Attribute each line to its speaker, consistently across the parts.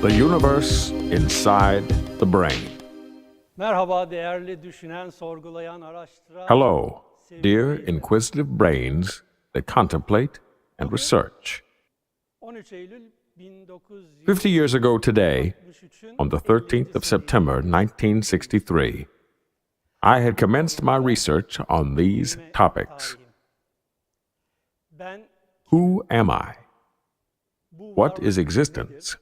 Speaker 1: The universe inside the brain.
Speaker 2: Merhaba değerli düşünen, sorgulayan, araştıran.
Speaker 1: Hello, dear inquisitive brains that contemplate and research.
Speaker 2: 13 Eylül
Speaker 1: 50 years ago today,
Speaker 2: 1963'ün
Speaker 1: on the 13th of September 1963, I had commenced my research on these topics.
Speaker 2: Ben
Speaker 1: Who am I?
Speaker 2: bu
Speaker 1: What is
Speaker 2: varlık
Speaker 1: existence?
Speaker 2: nedir?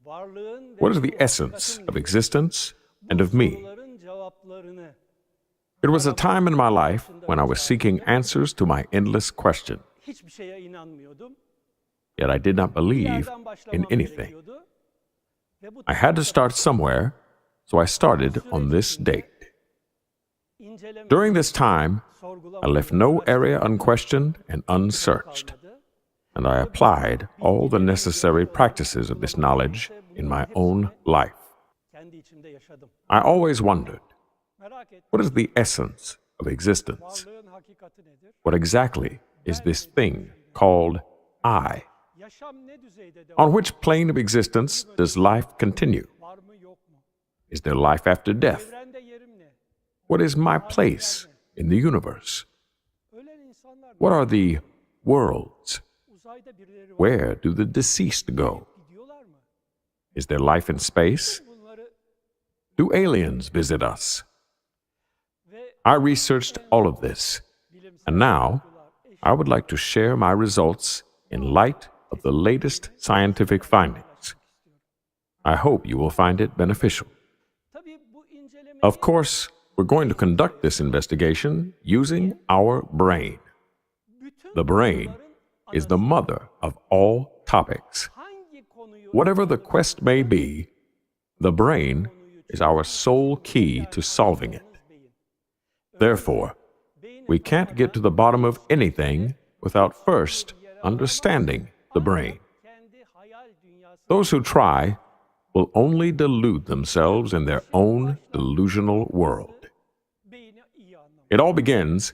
Speaker 2: Varlığın ve
Speaker 1: What is
Speaker 2: bu
Speaker 1: the essence
Speaker 2: hakikatin
Speaker 1: of
Speaker 2: nedir?
Speaker 1: existence and
Speaker 2: Bu
Speaker 1: of me?
Speaker 2: soruların cevaplarını
Speaker 1: It was a time in my life when I was seeking answers to my endless question,
Speaker 2: hiçbir şeye inanmıyordum.
Speaker 1: yet I did not
Speaker 2: Bir
Speaker 1: believe
Speaker 2: yerden
Speaker 1: in
Speaker 2: başlamam
Speaker 1: anything.
Speaker 2: gerekiyordu. Ve bu
Speaker 1: I had to start
Speaker 2: tarihte
Speaker 1: somewhere, so I started on this date.
Speaker 2: inceleme,
Speaker 1: During this time,
Speaker 2: sorgulama,
Speaker 1: I left no area unquestioned and unsearched,
Speaker 2: kalmadı.
Speaker 1: and I applied all the necessary practices of this knowledge in my own life.
Speaker 2: Kendi içimde yaşadım.
Speaker 1: I always wondered,
Speaker 2: Merak ettim.
Speaker 1: what is the essence of existence?
Speaker 2: Varlığın hakikati nedir?
Speaker 1: What exactly is this thing called I?
Speaker 2: Yaşam ne düzeyde devam
Speaker 1: On which plane of existence does life continue?
Speaker 2: var mı yok mu?
Speaker 1: Is there life after death?
Speaker 2: Evrende yerim ne?
Speaker 1: What is my place in the universe?
Speaker 2: Ölen insanlar
Speaker 1: What are the worlds?
Speaker 2: uzayda birileri var.
Speaker 1: Where do the deceased go?
Speaker 2: Gidiyorlar mı?
Speaker 1: Is there life in space?
Speaker 2: Bunları
Speaker 1: Do aliens visit us?
Speaker 2: ve
Speaker 1: I researched all of this, and now I would like to share my results in light of the latest scientific findings. I hope you will find it beneficial.
Speaker 2: tabii bu inceleme
Speaker 1: Of course, we're going to conduct this investigation using our brain.
Speaker 2: bütün
Speaker 1: The brain is the mother of all topics.
Speaker 2: hangi konuyu
Speaker 1: Whatever the quest may be, the brain is our sole key to solving it.
Speaker 2: beyin.
Speaker 1: Therefore, we can't get to the bottom of anything without first understanding the brain.
Speaker 2: Kendi hayal dünyası
Speaker 1: Those who try will only delude themselves in their own delusional world.
Speaker 2: beyni iyi anlamak.
Speaker 1: It all begins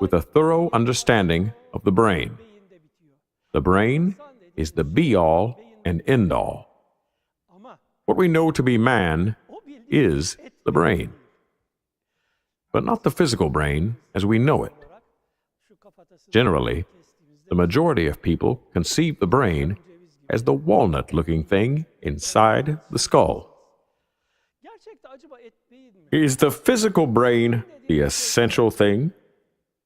Speaker 1: with a thorough understanding of the brain.
Speaker 2: Beyinde bitiyor.
Speaker 1: The brain is the be-all and end-all.
Speaker 2: Ama
Speaker 1: What we know to be man
Speaker 2: o bildiğin
Speaker 1: is the brain, but not the physical brain as we know it.
Speaker 2: olarak şu kafatası
Speaker 1: Generally, the majority of people conceive the brain as the walnut-looking thing inside the skull.
Speaker 2: gerçekte acaba et beyin mi?
Speaker 1: Is the physical brain the essential thing?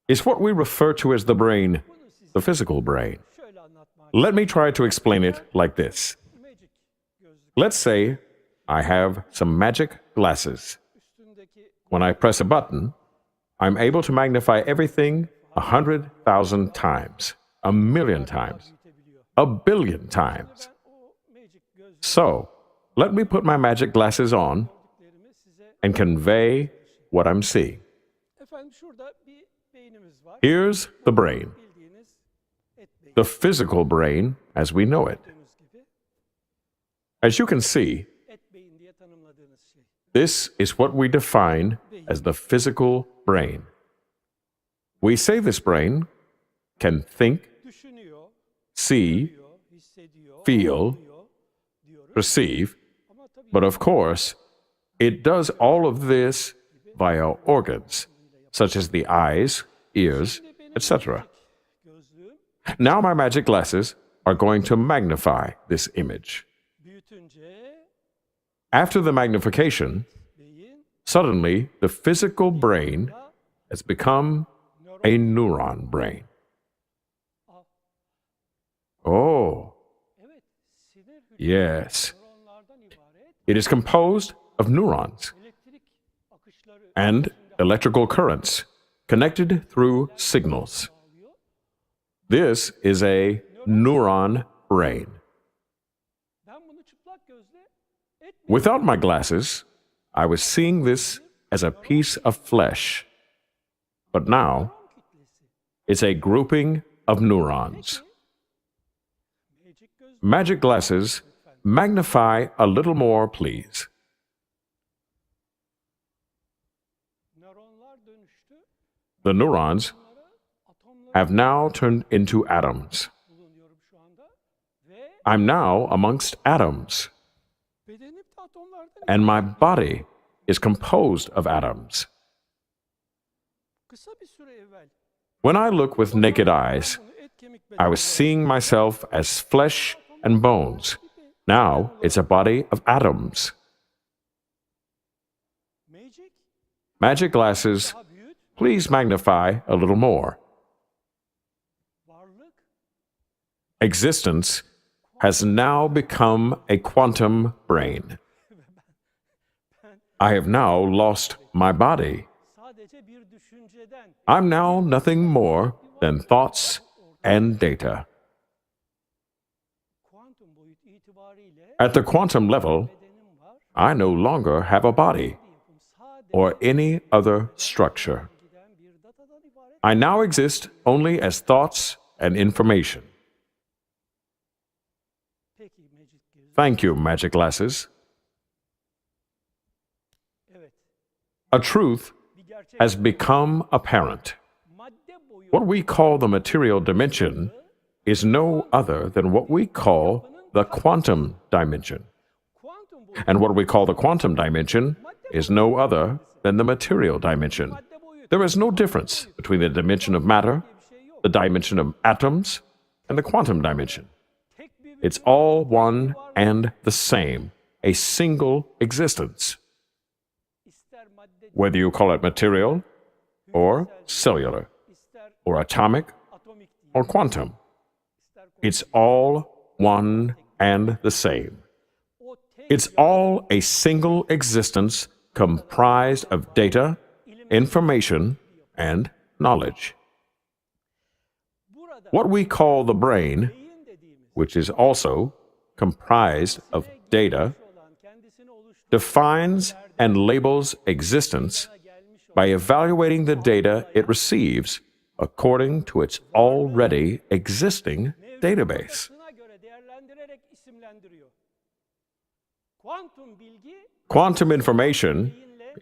Speaker 1: Is what we refer to as the brain the physical brain?
Speaker 2: Şöyle anlatmak.
Speaker 1: Let me try to explain it like this.
Speaker 2: Magic gözlük
Speaker 1: Let's say I have some magic glasses.
Speaker 2: üstündeki
Speaker 1: When I press a button, I'm able to magnify everything 100,000 times, a million times,
Speaker 2: büyütebiliyor.
Speaker 1: a billion times.
Speaker 2: Ben o magic gözlüklerimi
Speaker 1: So, let me put my magic glasses on
Speaker 2: size
Speaker 1: and convey what I'm seeing.
Speaker 2: efendim şurada bir beynimiz var.
Speaker 1: Here's the brain,
Speaker 2: Bildiğiniz et beyin
Speaker 1: the physical brain as we know it.
Speaker 2: gibi.
Speaker 1: As you can see,
Speaker 2: Et beyin diye tanımladığınız şey.
Speaker 1: this is what we define as the physical brain. We say this brain can think,
Speaker 2: Düşünüyor,
Speaker 1: see,
Speaker 2: diyor, hissediyor,
Speaker 1: feel,
Speaker 2: anlıyor diyoruz.
Speaker 1: perceive,
Speaker 2: Ama tabii
Speaker 1: but of course, it does all of this via organs, such as the eyes, ears, etc.
Speaker 2: gözlüğüm
Speaker 1: Now my magic glasses are going to magnify this image.
Speaker 2: büyütünce
Speaker 1: After the magnification,
Speaker 2: beyin
Speaker 1: suddenly the physical brain has become a neuron brain. Oh,
Speaker 2: evet sinir hücreleri
Speaker 1: yes.
Speaker 2: nöronlardan ibaret
Speaker 1: It is composed of neurons
Speaker 2: elektrik akışları
Speaker 1: and electrical currents connected through signals.
Speaker 2: sağlıyor.
Speaker 1: This is a neuron brain.
Speaker 2: Ben bunu çıplak gözle et
Speaker 1: Without my glasses, I was seeing this as a piece of flesh. But now,
Speaker 2: kitlesi.
Speaker 1: it's a grouping of neurons.
Speaker 2: Magic göz
Speaker 1: Magic glasses, magnify a little more, please.
Speaker 2: nöronlar dönüştü.
Speaker 1: The neurons
Speaker 2: Atomları
Speaker 1: have now turned into atoms.
Speaker 2: bulunuyorum şu anda ve
Speaker 1: I'm now amongst atoms.
Speaker 2: Bedenim de atomlardan
Speaker 1: and my body is composed of atoms.
Speaker 2: kısa bir süre evvel
Speaker 1: When I look with naked eyes,
Speaker 2: bunu et kemik
Speaker 1: I was seeing myself as flesh and bones. Now it's a body of atoms.
Speaker 2: Magic
Speaker 1: Magic glasses,
Speaker 2: daha büyük
Speaker 1: please magnify a little more.
Speaker 2: varlık
Speaker 1: Existence has now become a quantum brain. I have now lost my body.
Speaker 2: sadece bir düşünceden
Speaker 1: I'm now nothing more than thoughts and data.
Speaker 2: kuantum boyut itibariyle
Speaker 1: At the quantum level,
Speaker 2: bedenim var.
Speaker 1: I no longer have a body
Speaker 2: Bir yapım sadece
Speaker 1: or any other structure.
Speaker 2: giden bir datadan ibaret.
Speaker 1: I now exist only as thoughts and information.
Speaker 2: Peki Magic gözü.
Speaker 1: Thank you, magic glasses.
Speaker 2: Evet.
Speaker 1: A truth
Speaker 2: Bir gerçek
Speaker 1: has become apparent.
Speaker 2: madde boyu
Speaker 1: What we call the material dimension is no other than what we call the quantum dimension.
Speaker 2: kuantum boyut
Speaker 1: And what we call the quantum dimension is no other than the material dimension.
Speaker 2: madde boyut
Speaker 1: There is no difference between the dimension of matter,
Speaker 2: bir şey yok.
Speaker 1: the dimension of atoms, and the quantum dimension.
Speaker 2: Tek bir
Speaker 1: It's all one and the same, a single existence,
Speaker 2: ister madde
Speaker 1: whether you call it material, or cellular,
Speaker 2: ister
Speaker 1: or atomic,
Speaker 2: atomik değil.
Speaker 1: or quantum.
Speaker 2: İster
Speaker 1: It's all one and the same.
Speaker 2: o tek
Speaker 1: It's all a single existence comprised of data, information, and knowledge.
Speaker 2: burada
Speaker 1: What we call the brain,
Speaker 2: beyin dediğimiz
Speaker 1: which is also comprised of data,
Speaker 2: olan kendisini oluşturan
Speaker 1: defines and labels existence
Speaker 2: gelmiş olan
Speaker 1: by evaluating the data it receives according to its already existing database.
Speaker 2: datasına göre değerlendirerek isimlendiriyor. Kuantum bilgi
Speaker 1: Quantum information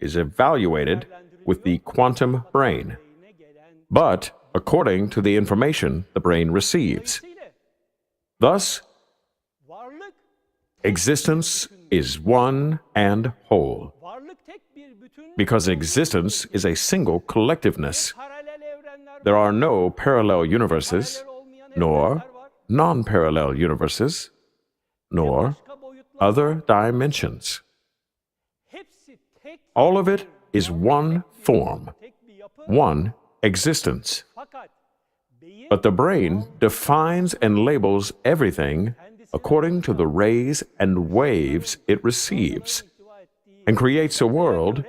Speaker 1: is evaluated with the quantum brain,
Speaker 2: beyine gelen
Speaker 1: but according to the information the brain receives.
Speaker 2: dolayısıyla
Speaker 1: Thus,
Speaker 2: varlık
Speaker 1: existence is one and whole,
Speaker 2: varlık tek bir bütün
Speaker 1: because existence is a single collectiveness.
Speaker 2: paralel evrenler
Speaker 1: There are no parallel universes,
Speaker 2: paralel olmayan
Speaker 1: nor
Speaker 2: evrenler var.
Speaker 1: non parallel universes, nor
Speaker 2: Başka boyutlar
Speaker 1: other dimensions.
Speaker 2: hepsi tek
Speaker 1: All of it is one form,
Speaker 2: tek bir yapı
Speaker 1: one existence.
Speaker 2: fakat beyin
Speaker 1: But the brain defines and labels everything according to the rays and waves it receives
Speaker 2: ihtiva ettiği
Speaker 1: and creates a world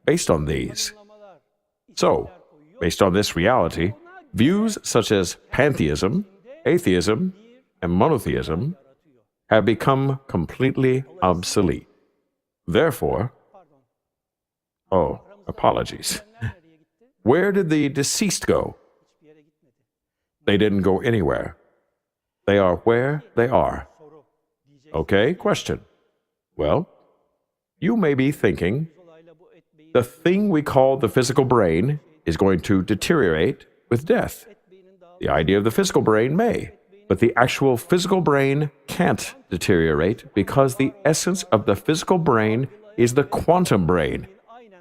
Speaker 1: based on these.
Speaker 2: tanımlamalar
Speaker 1: So, based on this reality, views such as pantheism, atheism, and monotheism have become completely obsolete. Therefore,
Speaker 2: pardon
Speaker 1: oh, apologies.
Speaker 2: nereye gitti?
Speaker 1: Where did the deceased go?
Speaker 2: Hiçbir yere gitmedi.
Speaker 1: They didn't go anywhere. They are where they are.
Speaker 2: Soru diyecek.
Speaker 1: Okay, question. Well, you may be thinking
Speaker 2: Olayla bu et beyin
Speaker 1: the thing we call the physical brain is going to deteriorate with death.
Speaker 2: beynin daha
Speaker 1: The idea of the physical brain may, but the actual physical brain can't deteriorate because the essence of the physical brain is the quantum brain,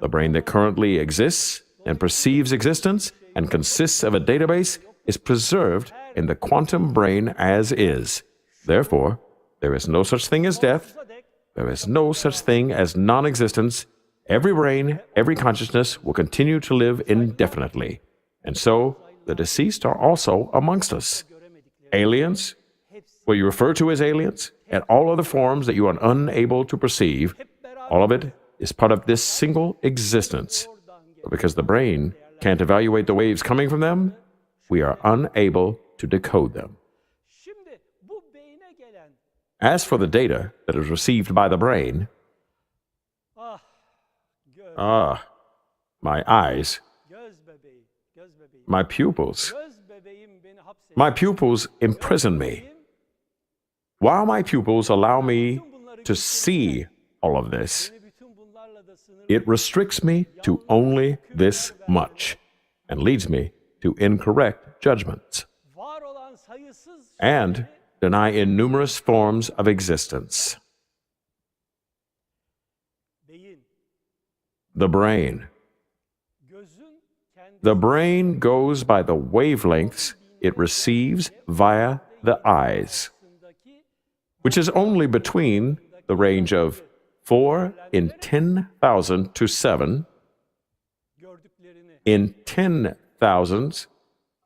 Speaker 1: the brain that currently exists and perceives existence and consists of a database is preserved in the quantum brain as is. Therefore, there is no such thing as death.
Speaker 2: dek
Speaker 1: There is no such thing as non existence. Every brain, every consciousness will continue to live indefinitely. And so, the deceased are also amongst us. Aliens, what you refer to as aliens, and all other forms that you are unable to perceive, all of it is part of this single existence. But because the brain can't evaluate the waves coming from them, we are unable to decode them.
Speaker 2: şimdi bu beyine gelen
Speaker 1: As for the data that is received by the brain,
Speaker 2: göz
Speaker 1: my eyes,
Speaker 2: göz bebeği
Speaker 1: my pupils,
Speaker 2: göz bebeğim beni hapsediyor.
Speaker 1: my pupils imprison me. While my pupils allow me to see all of this,
Speaker 2: Beni bütün bunlarla da sınırlı.
Speaker 1: it restricts me to only this much and leads me to incorrect judgments
Speaker 2: Var olan sayısız
Speaker 1: and deny in numerous forms of existence. The brain.
Speaker 2: Gözün kendi
Speaker 1: The brain goes by the wavelengths it receives via the eyes,
Speaker 2: arasındaki
Speaker 1: which is only between the range of 4 in 10,000 to 7
Speaker 2: gördüklerini
Speaker 1: in 10,000s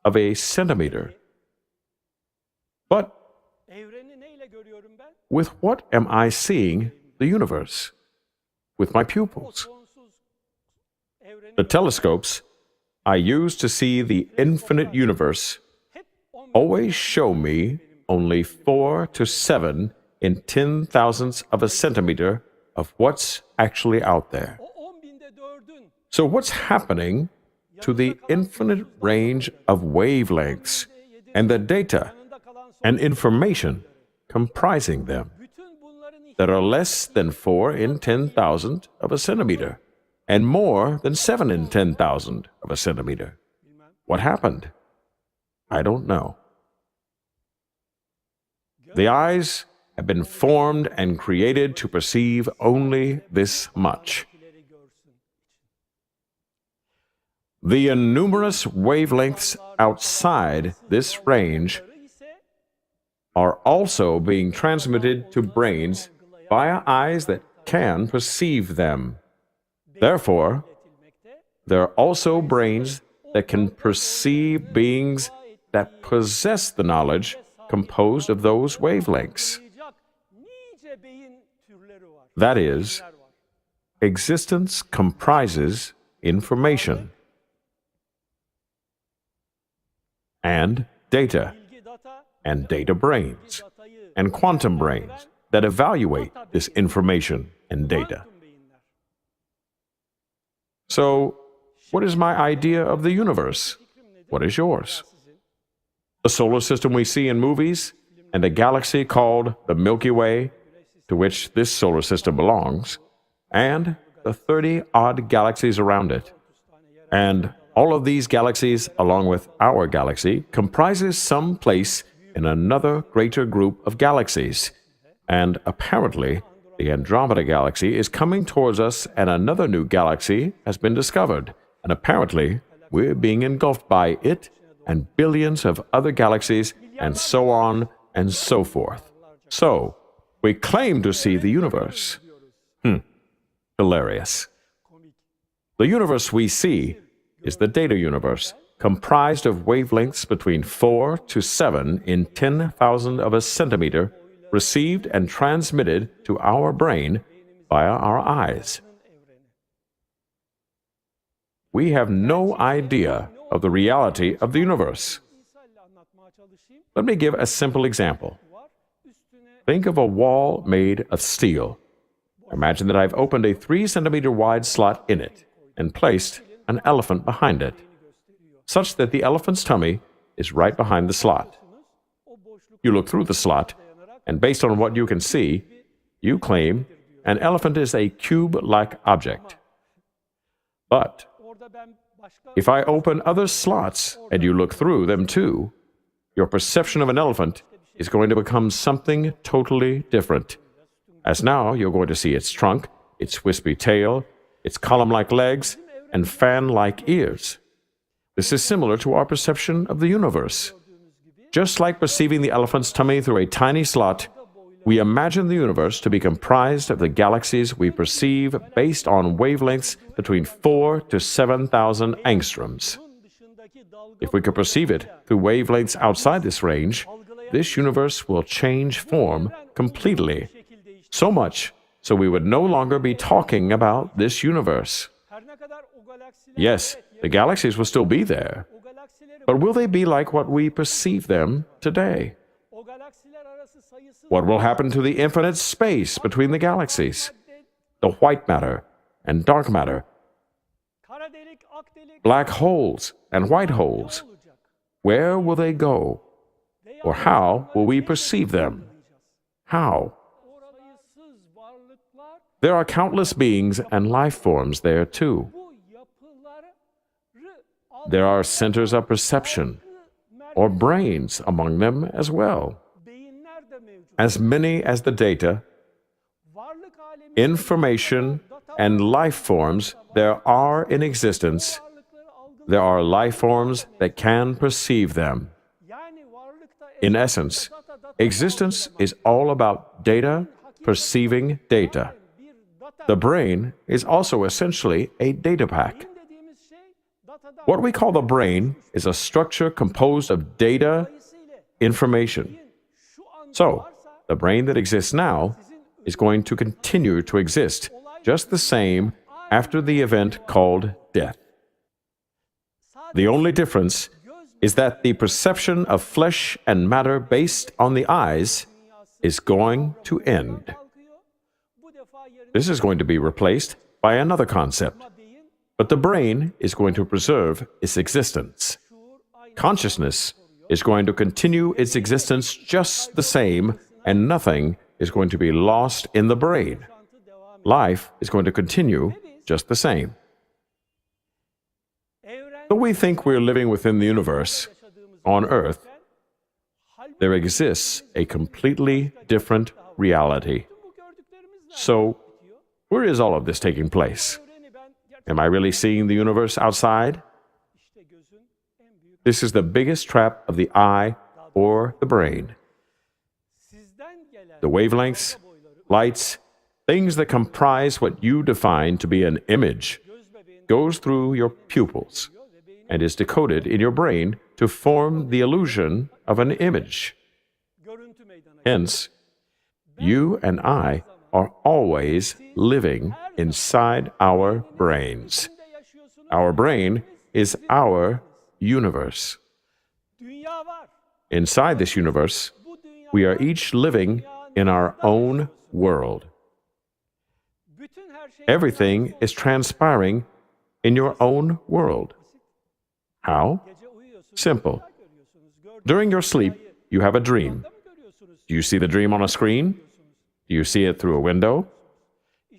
Speaker 1: of a centimeter. But
Speaker 2: evreni neyle görüyorum ben?
Speaker 1: with what am I seeing the universe? With my pupils.
Speaker 2: Sonsuz evreni
Speaker 1: The telescopes I use to see the infinite universe
Speaker 2: hep 10
Speaker 1: always show me only 4 to 7 in 10,000ths of a centimeter of what's actually out there.
Speaker 2: o 10 binde 4'ün
Speaker 1: So what's happening to the infinite range of wavelengths and the data
Speaker 2: yanında kalan son
Speaker 1: and information comprising them
Speaker 2: bütün bunların
Speaker 1: that are less than 4 in 10,000 of a centimeter and more than 7 in 10,000 of a centimeter? What happened? I don't know. The eyes have been formed and created to perceive only this much.
Speaker 2: ihtileri görsün.
Speaker 1: The innumerous wavelengths outside this range
Speaker 2: Bunları ise
Speaker 1: are also being transmitted to brains via eyes that can perceive them. Therefore,
Speaker 2: iletilmekte.
Speaker 1: there are also brains that can perceive beings that possess the knowledge composed of those wavelengths.
Speaker 2: Anlayacak nice beyin türleri var.
Speaker 1: That is,
Speaker 2: Var.
Speaker 1: existence comprises information and data,
Speaker 2: Bilgi data
Speaker 1: and data brains,
Speaker 2: datayı
Speaker 1: and quantum brains that evaluate this information and data.
Speaker 2: kuantum beyinler.
Speaker 1: So, what is my idea of the universe? What is yours?
Speaker 2: Sizin
Speaker 1: The solar system we see in movies, and a galaxy called the Milky Way, to which this solar system belongs, and the 30-odd galaxies around it. And all of these galaxies, along with our galaxy, comprises some place in another greater group of galaxies. And apparently, the Andromeda Galaxy is coming towards us, and another new galaxy has been discovered. And apparently, we're being engulfed by it and billions of other galaxies, and so on and so forth. So, we claim to see the universe. Hilarious. The universe we see is the data universe, comprised of wavelengths between 4 to 7 in 10,000 of a centimeter, received and transmitted to our brain via our eyes. We have no idea of the reality of the universe.
Speaker 2: misalle anlatmaya çalışayım.
Speaker 1: Let me give a simple example.
Speaker 2: Var. Üstüne
Speaker 1: Think of a wall made of steel. Imagine that I've opened a 3 centimeter wide slot in it and placed an elephant behind it, such that the elephant's tummy is right behind the slot.
Speaker 2: o boşluk
Speaker 1: You look through the slot, and based on what you can see, you claim an elephant is a cube-like object. But
Speaker 2: orada ben başka
Speaker 1: if I open other slots and you look through them too, your perception of an elephant is going to become something totally different. As now, you're going to see its trunk, its wispy tail, its column-like legs, and fan-like ears. This is similar to our perception of the universe. Just like perceiving the elephant's tummy through a tiny slot, we imagine the universe to be comprised of the galaxies we perceive based on wavelengths between 4 to 7,000 angstroms.
Speaker 2: bunun dışındaki dalga
Speaker 1: If we could perceive it through wavelengths outside this range, this universe will change form completely.
Speaker 2: şekil değişti.
Speaker 1: So much so we would no longer be talking about this universe.
Speaker 2: Her ne kadar o galaksiler
Speaker 1: Yes, the galaxies will still be there,
Speaker 2: o galaksileri
Speaker 1: but will they be like what we perceive them today?
Speaker 2: o galaksiler arası sayısız
Speaker 1: What will happen to the infinite space between the galaxies? The white matter and dark matter,
Speaker 2: kara delik, ak delik
Speaker 1: black holes and white holes.
Speaker 2: olacak.
Speaker 1: Where will they go? Or how will we perceive them? How?
Speaker 2: Sayısız varlıklar
Speaker 1: There are countless beings and life forms there too.
Speaker 2: bu yapıları
Speaker 1: There are centers of perception, or brains among them as well.
Speaker 2: beyinler de mevcut.
Speaker 1: As many as the data,
Speaker 2: Varlık alemi
Speaker 1: information, and life forms there are in existence,
Speaker 2: varlıkları algılıyor.
Speaker 1: there are life forms that can perceive them.
Speaker 2: Yani varlıkta
Speaker 1: In essence, existence is all about data perceiving data.
Speaker 2: bir data
Speaker 1: The brain is also essentially a data pack.
Speaker 2: beyin dediğimiz şey datadan
Speaker 1: What we call the brain is a structure composed of data,
Speaker 2: dolayısıyla
Speaker 1: information.
Speaker 2: şu anda
Speaker 1: So,
Speaker 2: varsa
Speaker 1: the brain that exists now is going to continue to exist just the same after the event called death. The only difference is that the perception of flesh and matter based on the eyes is going to end.
Speaker 2: kalkıyor. Bu defa yerine
Speaker 1: This is going to be replaced by another concept.
Speaker 2: beyin,
Speaker 1: But the brain is going to preserve its existence.
Speaker 2: şuur, aynı
Speaker 1: Consciousness is going to continue its existence just the same, and nothing is going to be lost in the brain.
Speaker 2: yaşantı devam ediyor.
Speaker 1: Life is going to continue just the same.
Speaker 2: Evren
Speaker 1: Though we think we're living within the universe,
Speaker 2: yaşadığımız
Speaker 1: on Earth,
Speaker 2: halbuki
Speaker 1: there exists a completely different reality.
Speaker 2: bütün bu gördüklerimizle
Speaker 1: So,
Speaker 2: bitiyor.
Speaker 1: where is all of this taking place?
Speaker 2: Evreni ben gerçekten
Speaker 1: Am I really seeing the universe outside?
Speaker 2: işte gözün en büyük
Speaker 1: This is the biggest trap of the eye or the brain.
Speaker 2: sizden gelen
Speaker 1: The wavelengths,
Speaker 2: boyları
Speaker 1: lights, things that comprise what you define to be an image
Speaker 2: göz bebeğin
Speaker 1: goes through your pupils
Speaker 2: ve beyin
Speaker 1: and is decoded in your brain to form the illusion of an image.
Speaker 2: görüntü meydana
Speaker 1: Hence, you and I are always living inside our brains.
Speaker 2: içinde yaşıyorsunuz.
Speaker 1: Our brain is our universe.
Speaker 2: Dünya var.
Speaker 1: Inside this universe,
Speaker 2: Bu dünya
Speaker 1: we are each living in our own world.
Speaker 2: bütün her şey
Speaker 1: Everything is transpiring in your own world. How?
Speaker 2: gece uyuyorsunuz.
Speaker 1: Simple.
Speaker 2: rüya görüyorsunuz. Gördüğünüz
Speaker 1: During your sleep, you have a dream.
Speaker 2: rüyada mı görüyorsunuz?
Speaker 1: Do you see the dream on a screen? Do you see it through a window?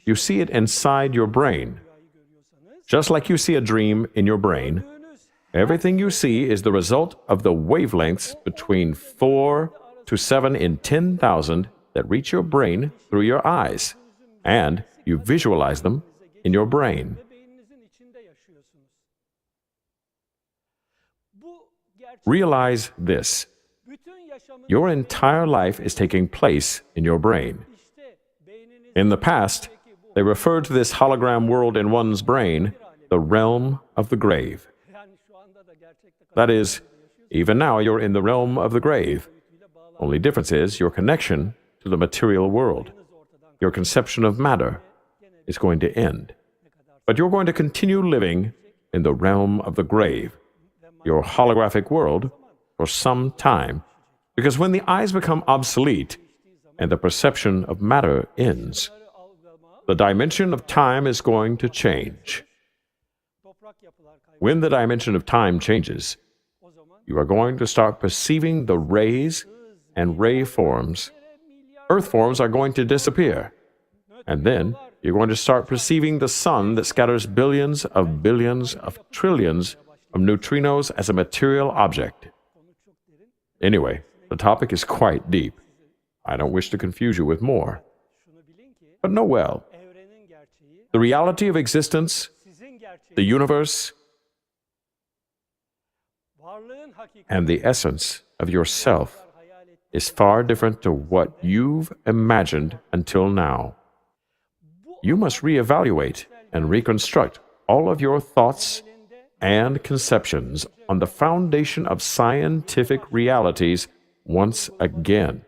Speaker 1: You see it inside your brain.
Speaker 2: Rüyayı görüyorsanız
Speaker 1: Just like you see a dream in your brain,
Speaker 2: gördüğünüz
Speaker 1: everything you see is the result of the wavelengths between 4 to 7 in 10,000 that reach your brain through your eyes, and you visualize them in your brain.
Speaker 2: ve beyninizin içinde yaşıyorsunuz. Bu gerçek
Speaker 1: Realize this.
Speaker 2: bütün yaşamın
Speaker 1: Your entire life is taking place in your brain.
Speaker 2: işte beyninizin
Speaker 1: In the past, they referred to this hologram world in one's brain the realm of the grave.
Speaker 2: yani şu anda da gerçekte
Speaker 1: That is, even now you're in the realm of the grave. Only difference is your connection to the material world. Your conception of matter is going to end. But you're going to continue living in the realm of the grave, your holographic world, for some time. Because when the eyes become obsolete and the perception of matter ends,
Speaker 2: algılama,
Speaker 1: the dimension of time is going to change.
Speaker 2: toprak yapılar kaybı.
Speaker 1: When the dimension of time changes,
Speaker 2: O zaman
Speaker 1: you are going to start perceiving the rays and ray forms. Earth forms are going to disappear. And then you're going to start perceiving the sun that scatters billions of trillions of neutrinos as a material object. Anyway, the topic is quite deep. I don't wish to confuse you with more.
Speaker 2: şunu bilin ki
Speaker 1: But know well,
Speaker 2: evrenin gerçeği,
Speaker 1: the reality of existence,
Speaker 2: sizin gerçeği,
Speaker 1: the universe,
Speaker 2: varlığın hakikati
Speaker 1: and the essence of yourself
Speaker 2: hayal ettiği
Speaker 1: is far different to what you've imagined until now. You must reevaluate and reconstruct all of your thoughts and conceptions on the foundation of scientific realities once again.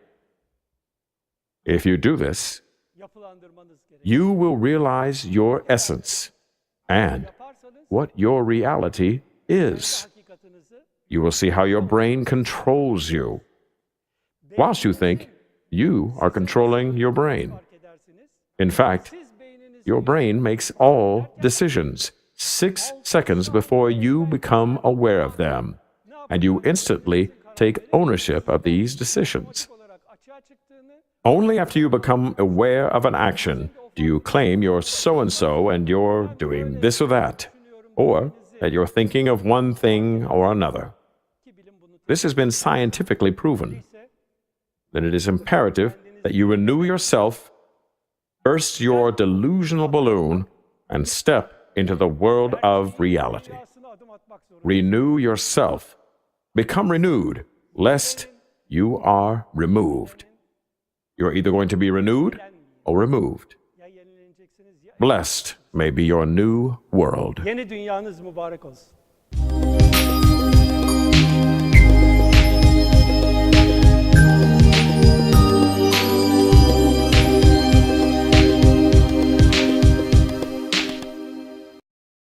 Speaker 1: If you do this,
Speaker 2: yapılandırmanız gerekiyor.
Speaker 1: you will realize your essence and
Speaker 2: Yaparsanız
Speaker 1: what your reality is.
Speaker 2: hakikatinizi
Speaker 1: You will see how your brain controls you. Whilst you think, you are controlling your brain.
Speaker 2: fark edersiniz.
Speaker 1: In fact,
Speaker 2: Siz beyninizi
Speaker 1: your brain makes all decisions 6 seconds before you become aware of them, and you instantly take ownership of these decisions.
Speaker 2: olarak açığa çıktığını,
Speaker 1: Only after you become aware of an action do you claim you're so and so and you're doing this or that, or that you're thinking of one thing or another.
Speaker 2: ki bilim bunu
Speaker 1: This has been scientifically proven.
Speaker 2: ise
Speaker 1: Then it is imperative that you renew yourself, burst your delusional balloon, and step into the world of reality.
Speaker 2: Dünyasına adım atmak zorunda.
Speaker 1: Renew yourself. Become renewed, lest you are removed. You're either going to be renewed or removed.
Speaker 2: Ya yenileneceksiniz ya.
Speaker 1: Blessed may be your new world.
Speaker 2: Yeni dünyanız mübarek olsun.